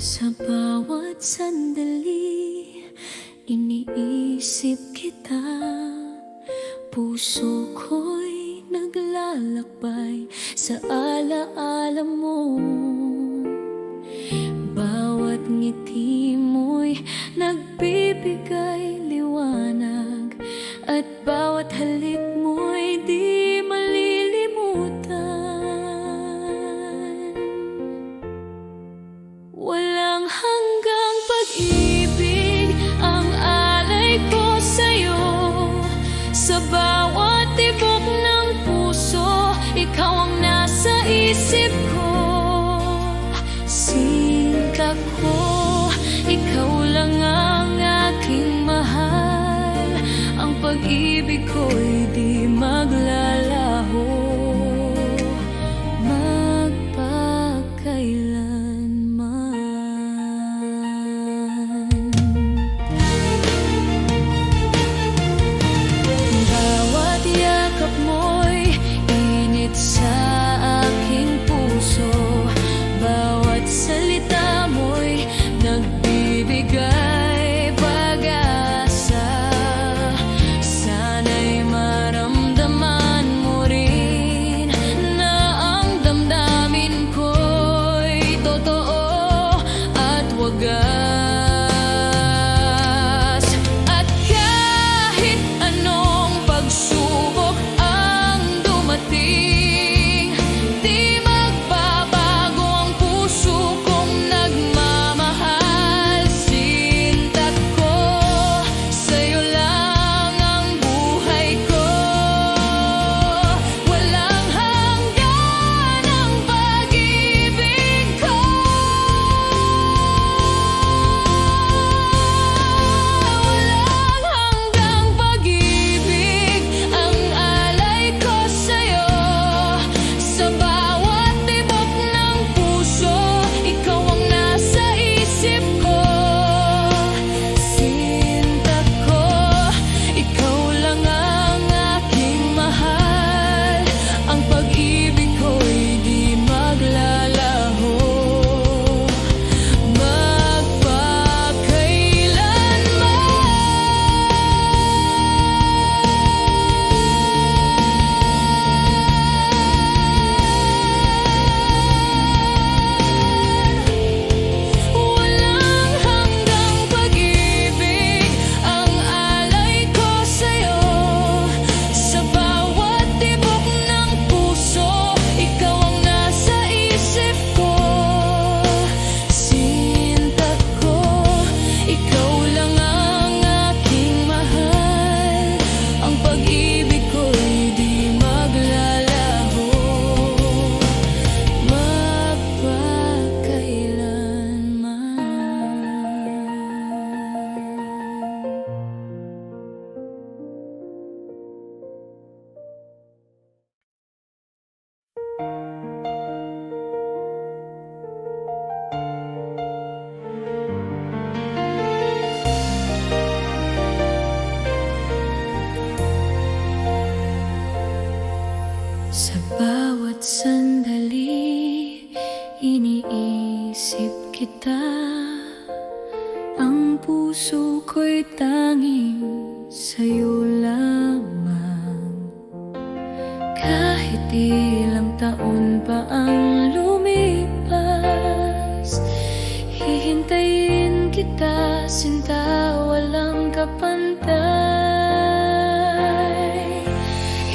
Sa bawat sandali, iniisip kita. Puso ko'y naglalakbay sa alaala mo. Bawat ngiti mo'y nagbibigay liwanag, at bawat halik mo'y di malilimutan. Walang hanggang pag-ibig ang alay ko sa'yo. Sa bawat tibok ng puso, ikaw ang nasa isip ko. Sinta ko, ikaw lang ang aking mahal. Ang pag-ibig ko'y di maglalaho magpakailanman. Bawat yakap mo'y init sa aking puso. Bawat salita mo'y nagbibigay pag-asa. Sana'y maramdaman mo rin na ang damdamin ko'y totoo at wagas. At kahit anong pagsubok ang dumating, di magbabago ang puso kong nagmamahal. Sinta ko, sa'yo lang ang buhay ko. Walang hanggan ang pag-ibig ko. Walang hanggang pag-ibig ang alay ko sa'yo. Sa bawat tibok ng puso, ikaw ang nasa isip ko. Sinta ko, ikaw lang ang aking mahal. Ang pag-ibig ko'y di maglalaho magpakailanman. Walang hanggang pag-ibig ang alay ko sa'yo. Sa bawat tibok ng puso, ikaw ang nasa isip ko. Sinta ko, ikaw lang ang aking mahal. Ang pag-ibig ko'y di maglalaho magpakailanman. Sa bawat sandali, iniisip kita. Ang puso ko'y tanging sa'yo lamang. Kahit ilang taon pa ang lumipas, hihintayin kita, sinta, walang kapantay.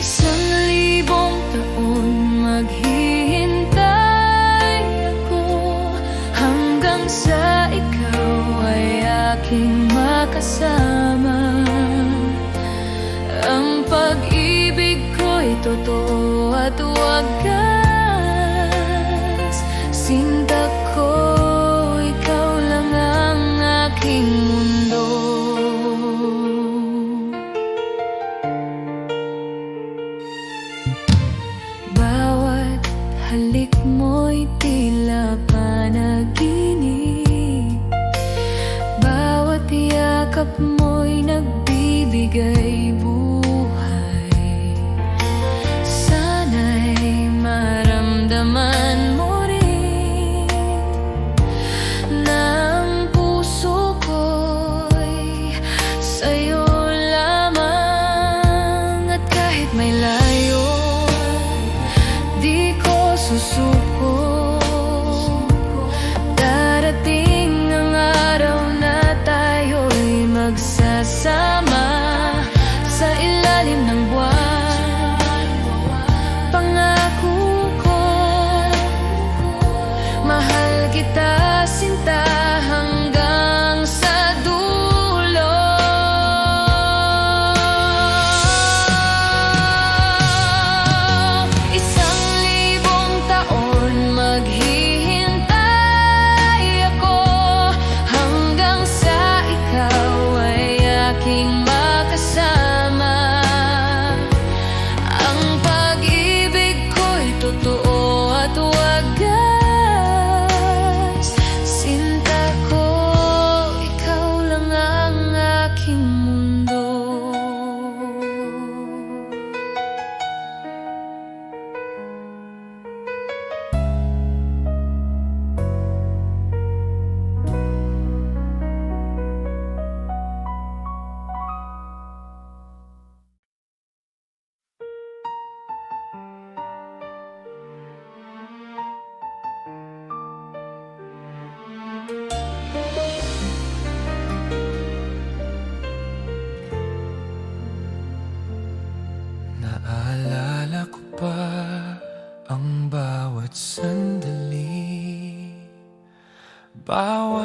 1,000 taon maghihintay ako, hanggang sa ikaw ay aking makasama. Ang pag-ibig ko'y totoo at wagas. Sinta ko, ikaw lang ang aking mundo. Bawat halik mo'y tila panaginip. Bawat yakap mo'y nagbibigay buhay. Sana'y maramdaman mo rin na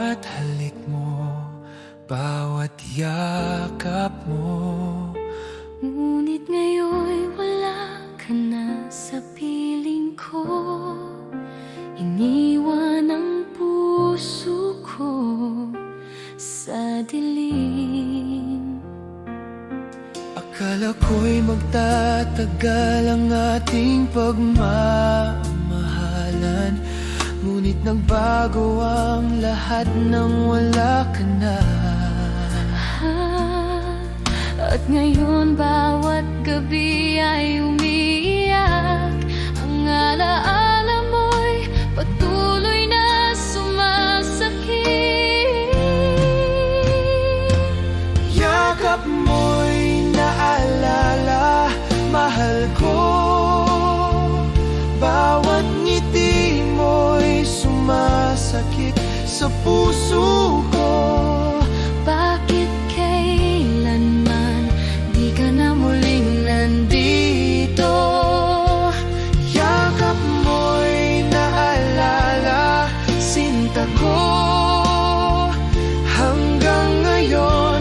bawat halik mo, bawat yakap mo. Ngunit ngayon'y wala ka na sa piling ko. Iniwan ang puso ko sa dilim. Akala ko'y magtatagal ang ating pagmamahalan, ngunit nagbago ang lahat nang wala ka na. At ngayon bawat gabi ay umiiyak. Ang alaala mo'y patuloy na sumasakit. Yakap mo'y naalala, mahal ko. Bawat ngiti mo'y sumasakit sa puso ko. Bakit kailanman di ka na muling nandito? Yakap mo'y naalala, sinta ko. Hanggang ngayon,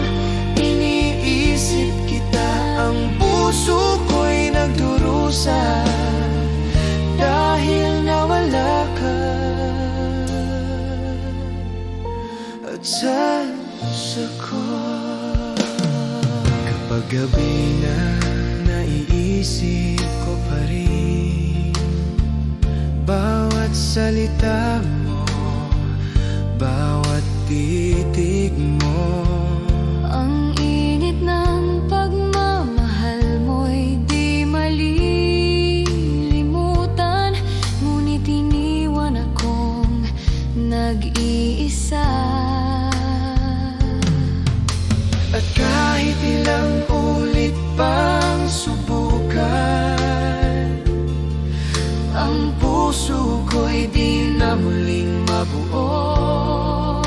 iniisip kita. Ang puso ko'y nagdurusa dahil nawala ka. At sa puso ko, kapag gabi na naiisip ko pa rin bawat salita mo, bawat titig mo. Ang init ng pagmamahal mo'y di malilimutan, ngunit iniwan akong nag-iisa. At kahit ilang ulit pang subukan, ang puso ko'y di na muling mabuo.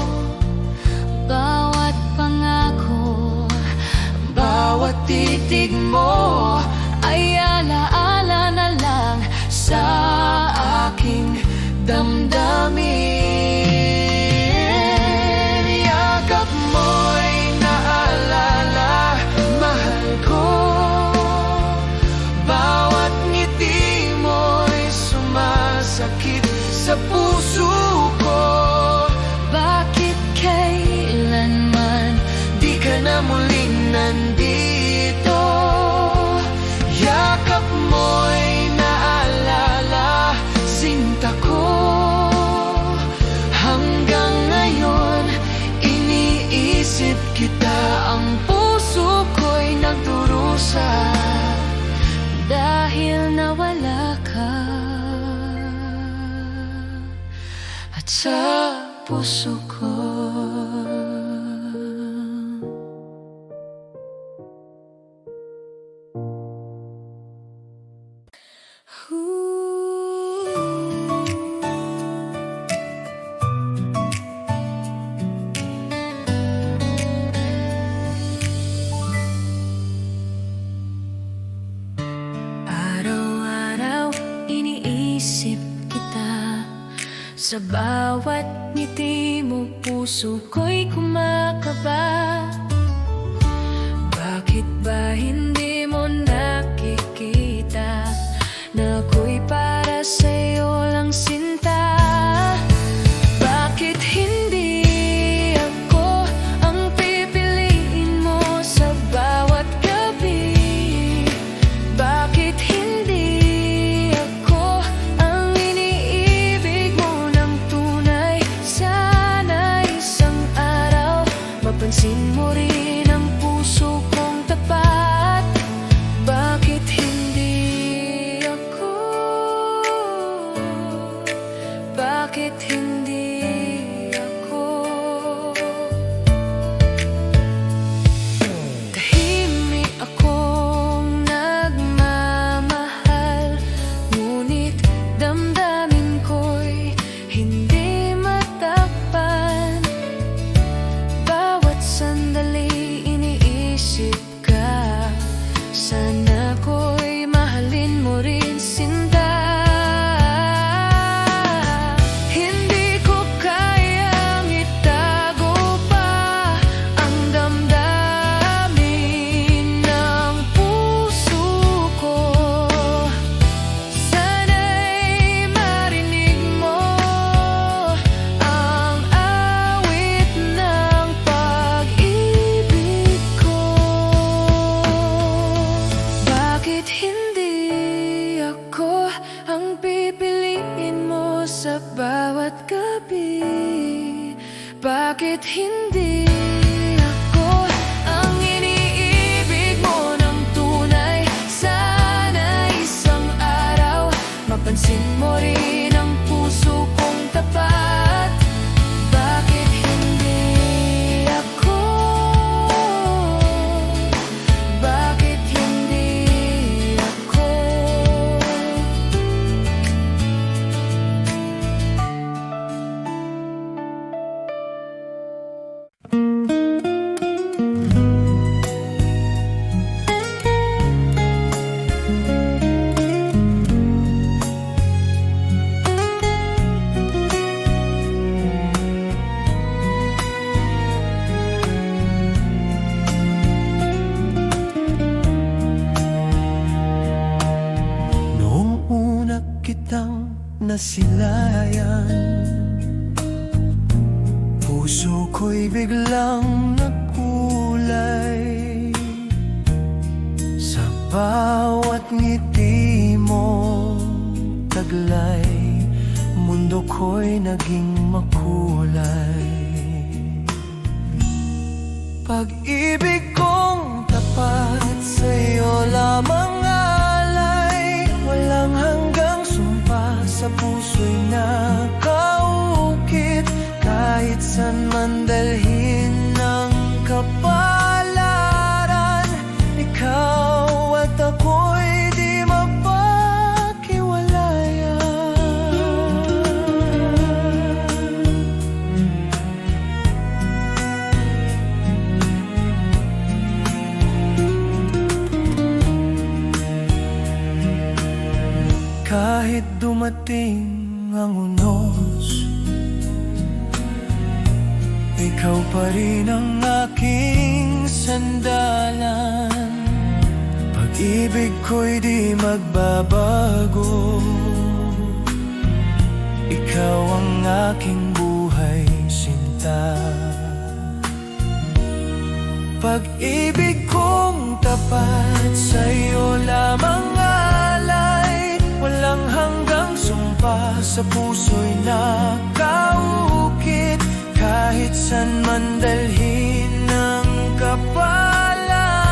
Bawat pangako, Bawat titig mo ay alaala na lang sa aking damdamin. Yakap mo'y naalala, mahal ko. Bawat ngiti mo'y sumasakit sa puso ko. Bakit kailanman Di ka na muling nandito. Yakap mo'y naalala, sinta ko. Hanggang ngayon, iniisip kita. Ang puso ko'y nagdurusa dahil nawala ka? at sa puso ko. Araw-araw iniisip kita. Sa bawat ngiti mo, puso ko'y kumakaba. Bakit ba hindi mo nakikita na ako'y para sa'yo lang sinta? Bakit hindi ako ang pipiliin mo sa bawat gabi? Bakit hindi ako ang iniibig mo ng tunay? Sana isang araw mapansin mo rin ang puso kong tapat. Bakit hindi ako? Bakit hindi ako? Tahimik akong nagmamahal, ngunit damdamin ko'y hindi matakpan. Bawat sandali Bakit hindi ako ang iniibig mo ng tunay? Sana isang araw mapansin mo rin ang puso kong tapat. Bakit hindi ako? Bakit hindi ako? Noong una kitang nasilayan, puso ko'y biglang nagkulay. Sa bawat ngiti mo taglay, mundo ko'y naging makulay. Pag-ibig kong tapat sa'yo lamang alay, walang hanggang sumpa sa puso'y nakaukit. Kahit san man dalhin ng kapalaran, ikaw at ako'y di mapaghiwalayan. Kahit dumating ang unos, ikaw pa rin ang aking sandalan. Pag-ibig ko'y di magbabago, ikaw ang aking buhay sinta. Pag-ibig kong tapat sa'yo lamang alay, walang hanggang sumpa sa puso'y nakaukit. Kahit san man dalhin ng kapalaran,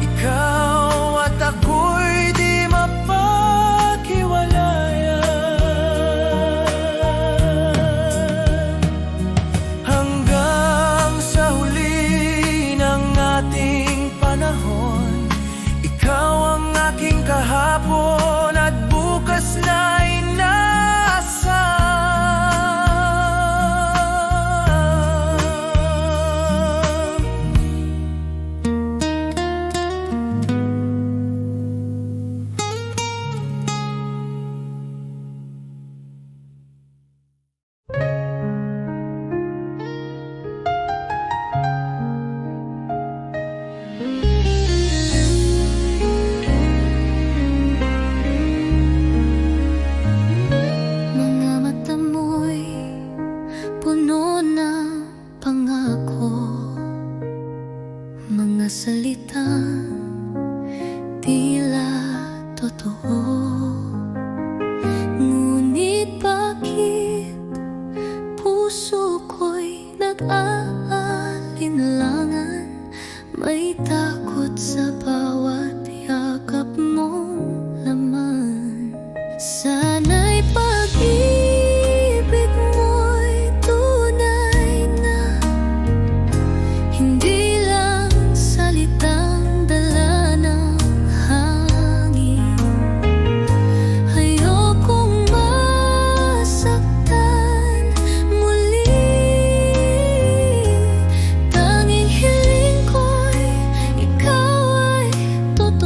ikaw at ako'y di mapaghiwalayan. Hanggang sa huli ng ating panahon, ikaw ang aking kahapon at bukas na inaasahan. Mga mata mo'y puno ng pangako, mga salitang tila totoo. Ngunit bakit puso ko'y nag-aalinlangan? May takot sa bawat yakap mong laman. Sana'y pag-ibig mo'y tunay na, hindi lang salitang dala ng hangin. Ayokong masaktan muli, tanging hiling ko'y ikaw ay totoo.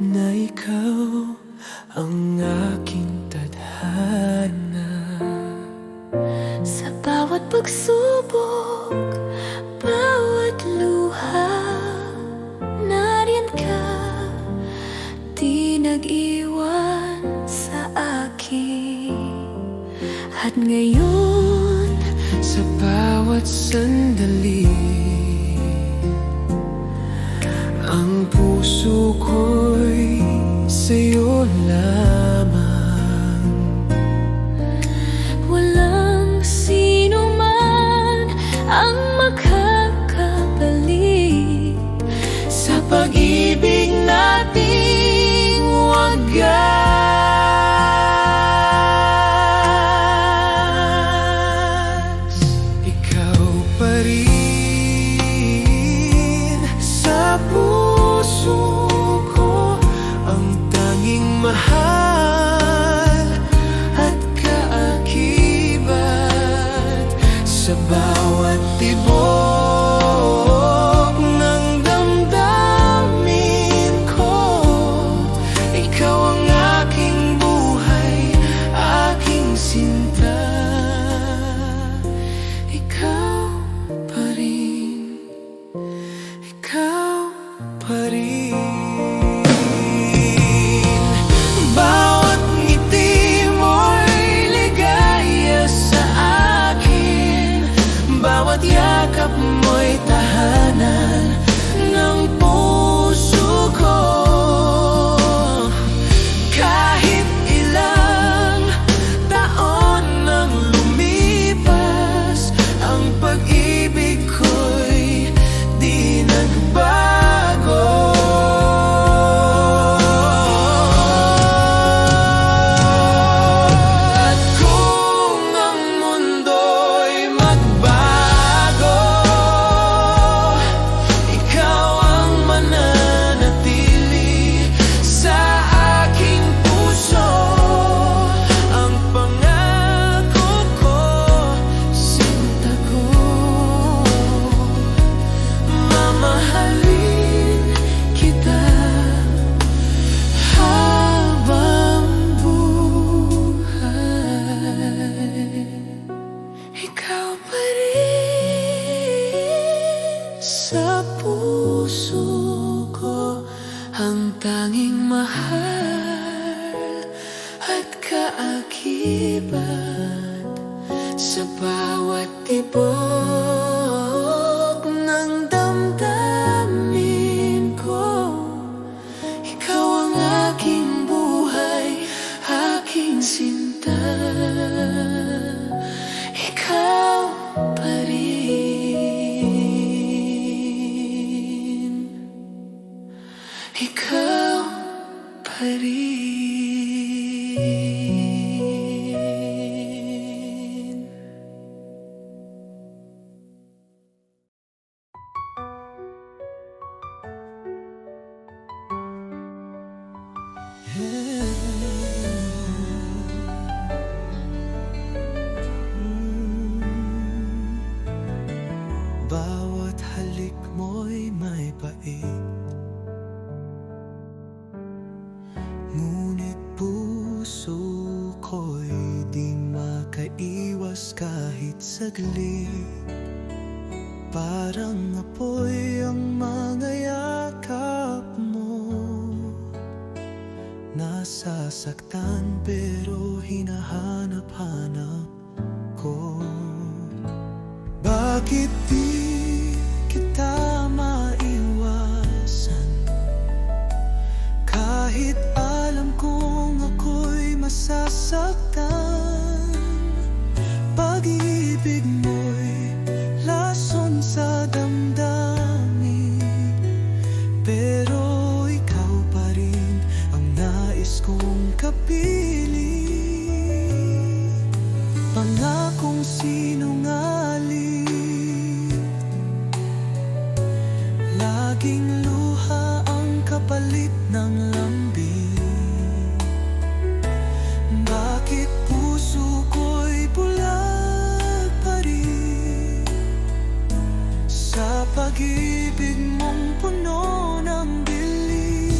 na ikaw ang aking tadhana. Sa bawat pagsubok, bawat luha, nariyan ka, di nag-iwan sa akin. At ngayon, Sa bawat sandali, ang puso ko'y sa'yo lamang. walang sino man ang makakabalik Sa pag-ibig nating wagas. Ikaw pa rin sa puso ko, ang tanging mahal at kaakibat. Sa bawat tibok ng damdamin ko, ikaw ang aking buhay, aking sinta. Ikaw pa rin, ikaw pa rin. Bawat ngiti mo'y ligaya sa akin, bawat yakap mo'y tahanan ng puso ko. Kahit ilang taon nang lumipas, ang pag-ibig ko'y di nagbago. At kung ang mundo'y magbago, ikaw ang mananatili sa aking puso. Ang pangako ko, sinta ko, mamahalin kita habang buhay. Ikaw pa rin sa puso ko, ang tanging mahal at kaakibat. Sa bawat tibok ng damdamin ko, ikaw ang aking buhay, aking sinta. Ikaw pa rin, ikaw pa rin. Bawat halik mo'y may pait, ngunit puso ko'y di makaiwas kahit saglit. Parang apoy ang mga yakap mo, nasasaktan pero hinahanap-hanap ko. Bakit di kita maiwasan, kahit alam kong ako'y masasaktan? Pag-ibig mo'y lason sa damdamin, pero ikaw pa rin ang nais kong kapiling. Pangakong sinungaling, laging luha ang kapalit ng lambing. Bakit puso ko'y bulag pa rin sa pag-ibig mong puno ng dilim?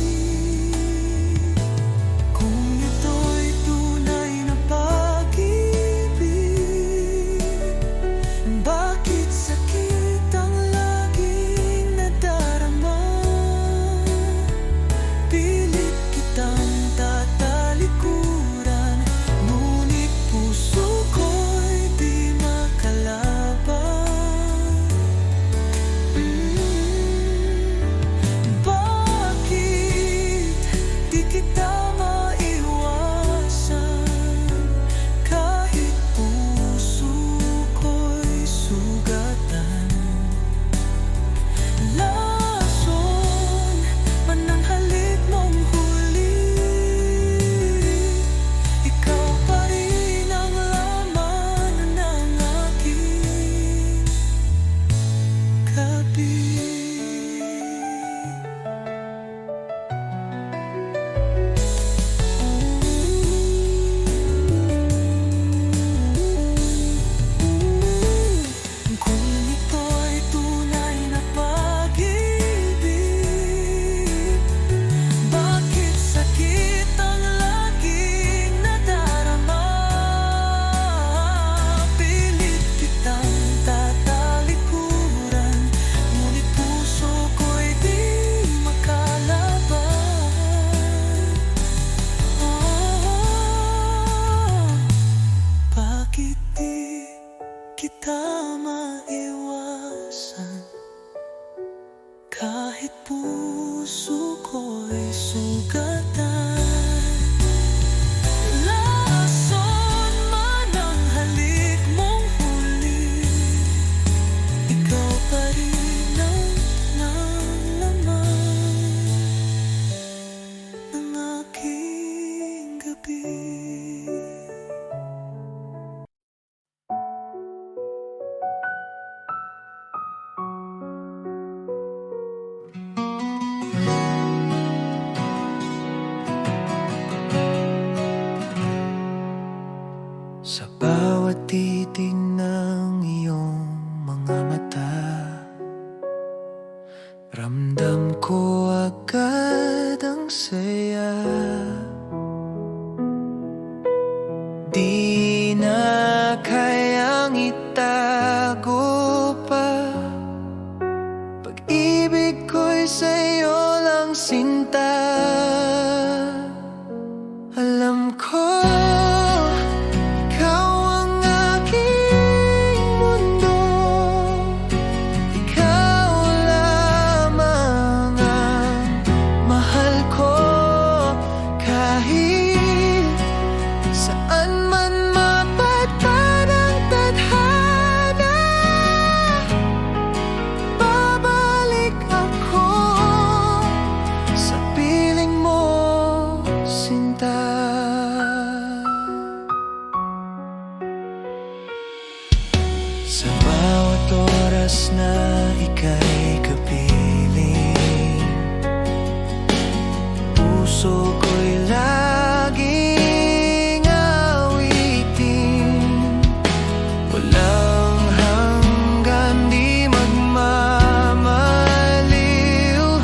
puso ko'y sugatan. Lason man ang halik mong huli, ikaw pa rin ang nalaman ng aking gabi. Sa bawat titig ng iyong mga mata, ramdam ko agad ang saya. Di na kayang itago pa, pag-ibig ko'y sa'yo lang sinta. Alam ko sa bawat oras na ika'y kapiling, puso ko'y laging awitin. Walang hanggan, di magmamaliw,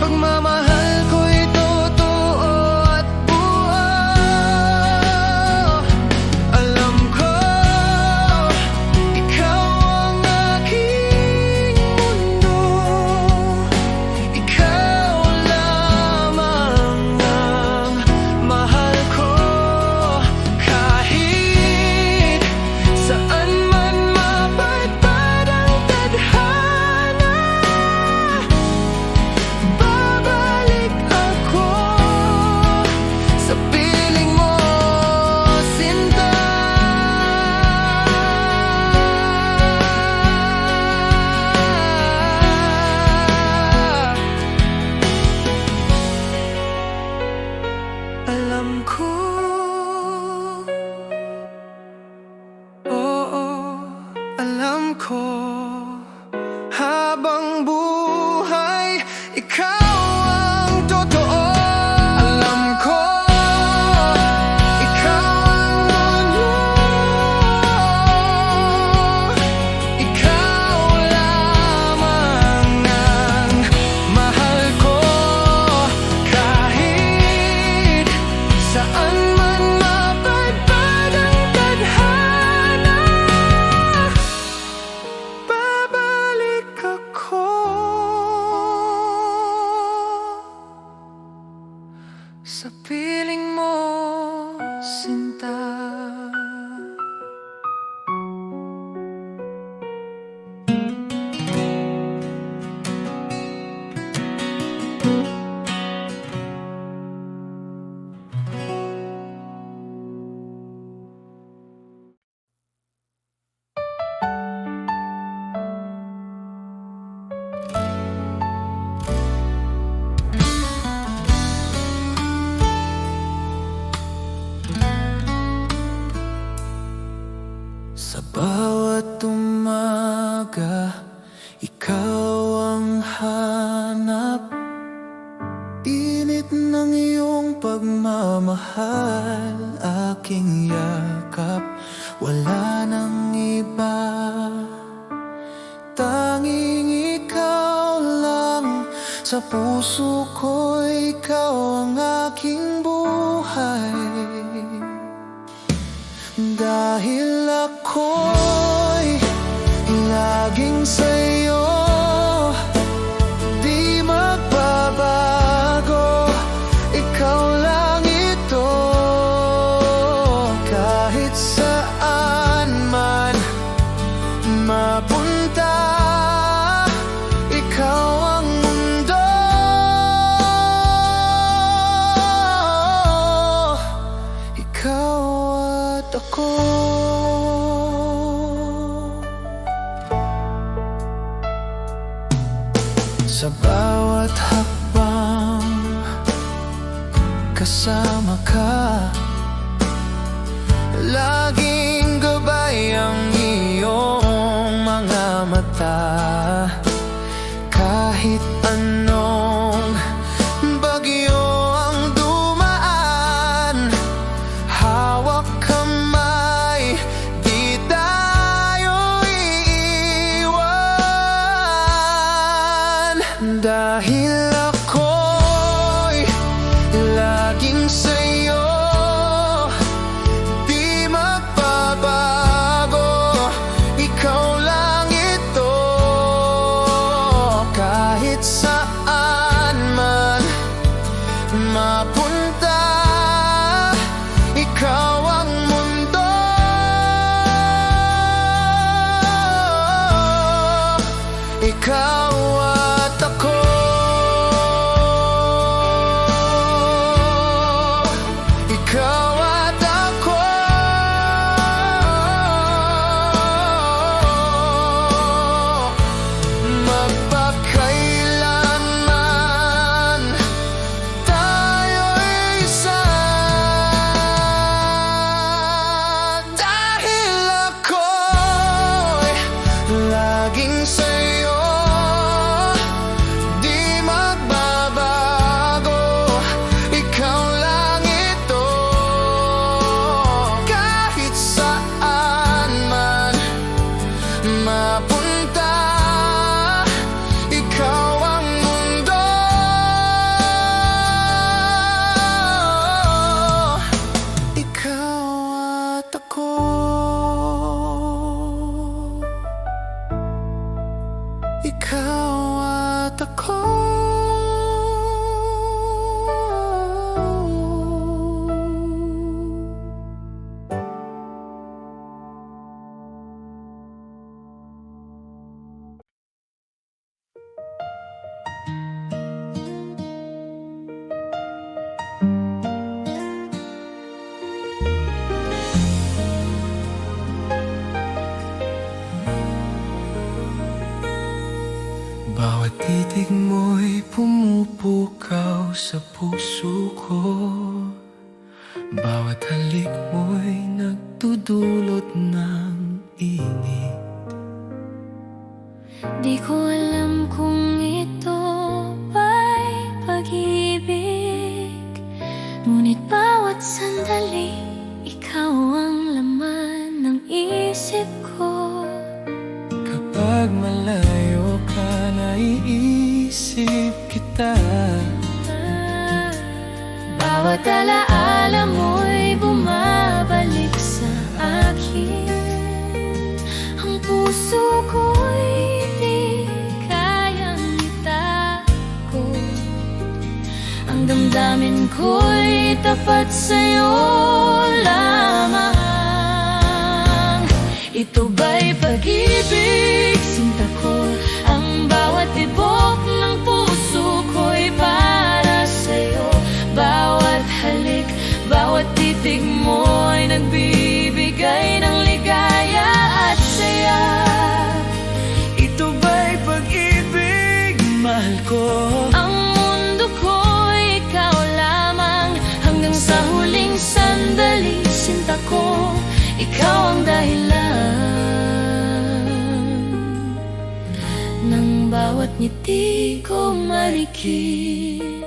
pagmamahal ko'y totoo at buo. Alam ko habang buhay, ikaw ang totoo. Alam ko, ikaw ang mundo, ikaw lamang ang mahal ko. Kahit saan man mapadpad ang tadhana, sa piling mo, sinta. Sa bawat umaga, ikaw ang hanap. Init ng iyong pagmamahal, aking yakap. Wala nang iba, tanging ikaw lang. Sa puso ko, ikaw ang aking buhay. Dahil ako'y laging sa'yo, di magbabago. Ikaw lang ito, kahit saan man mapunta. Ikaw ang mundo, kasama ka. Laging gabay ang iyong mga mata. Kahit anong bagyo ang dumaan, hawak kamay, di tayo iiwan. Dahil ako'y laging sa'yo, di magbabago, ikaw lang ito. Kahit saan man mapunta, ikaw ang mundo. Ikaw at ako. Ikaw at ako. Magpakailanman tayo'y isa. Dahil ako'y laging sa'yo, di magbabago, ikaw lang ito. Kahit saan man mapunta, ikaw ang mundo. Ikaw at ako. Ikaw at ako. Bawat titig mo'y pumupukaw sa puso ko. Bawat halik mo'y nagdudulot ng init. Di ko alam kung ito ba'y pag-ibig, ngunit bawat sandali ikaw ang laman ng isip ko. Kapag malayo ka, naiisip kita. Bawat alaala mo'y bumabalik sa akin. Ang puso ko'y di kayang itago. Ang damdamin ko'y tapat sa'yo lamang. Ito ba'y pag-ibig, sinta ko? Ang bawat tibok ng puso ko'y para sa'yo. Bawat halik, bawat titig mo'y nagbibigay ng ligaya at saya. Ito ba'y pag-ibig, mahal ko? Ang mundo ko'y ikaw lamang. Hanggang sa huling sandali, sinta ko, ikaw ang dahilan ng bawat ngiti ko marikit.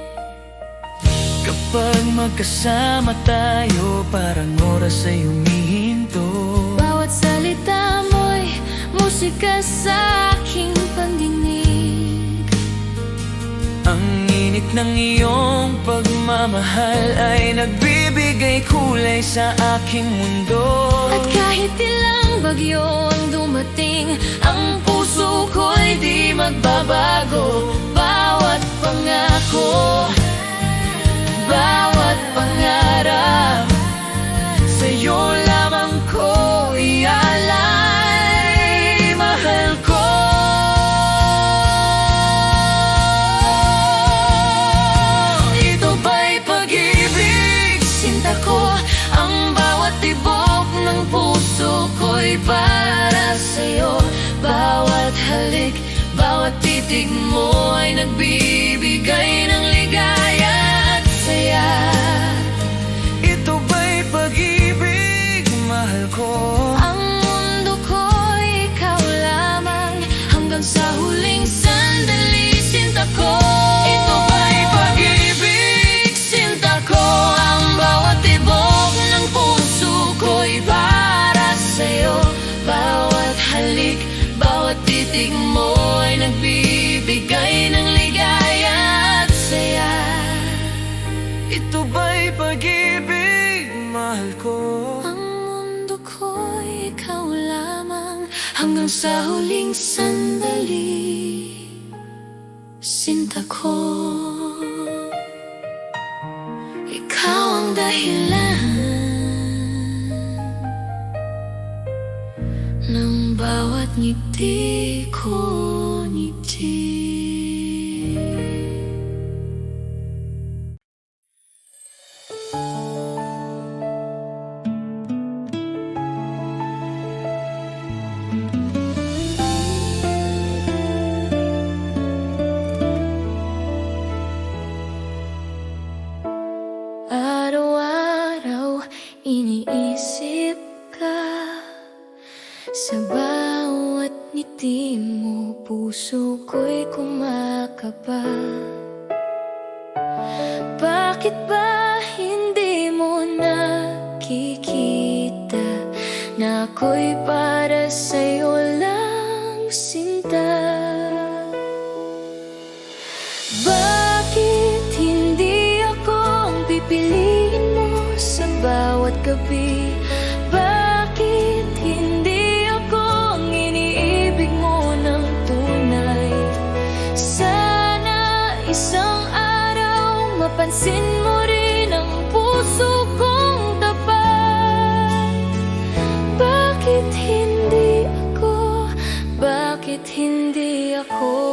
Kapag magkasama tayo, parang oras ay humihinto. Bawat salita mo'y musika sa aking pandinig. Ang init ng iyong pagmamahal ay nagbibigay kulay sa aking mundo. At kahit ilang bagyo ang dumating, ang puso ko'y di magbabago. Bawat pangako, bawat pangarap, sa'yo lamang ko ialay, mahal ko. Ito ba'y pag-ibig, sinta ko? Ang bawat tibok ng puso ko'y para sa'yo. Bawat halik, bawat titig mo ay nagbibigay ng ligaya at saya. Hanggang sa huling sandali, sinta ko, ikaw ang dahilan ng bawat ngiti ko, ngiti. Araw-araw iniisip ka, sa bawat ngiti mo puso ko'y kumakaba. Bakit ba hindi mo nakikita na ako'y para sa'yo lang, sinta? Bakit hindi ako ang pipiliin mo sa bawat gabi? Bakit hindi ako ang iniibig mo ng tunay? Sana isang araw mapansin mo rin ang puso kong tapat. Bakit hindi ako? Bakit hindi ako?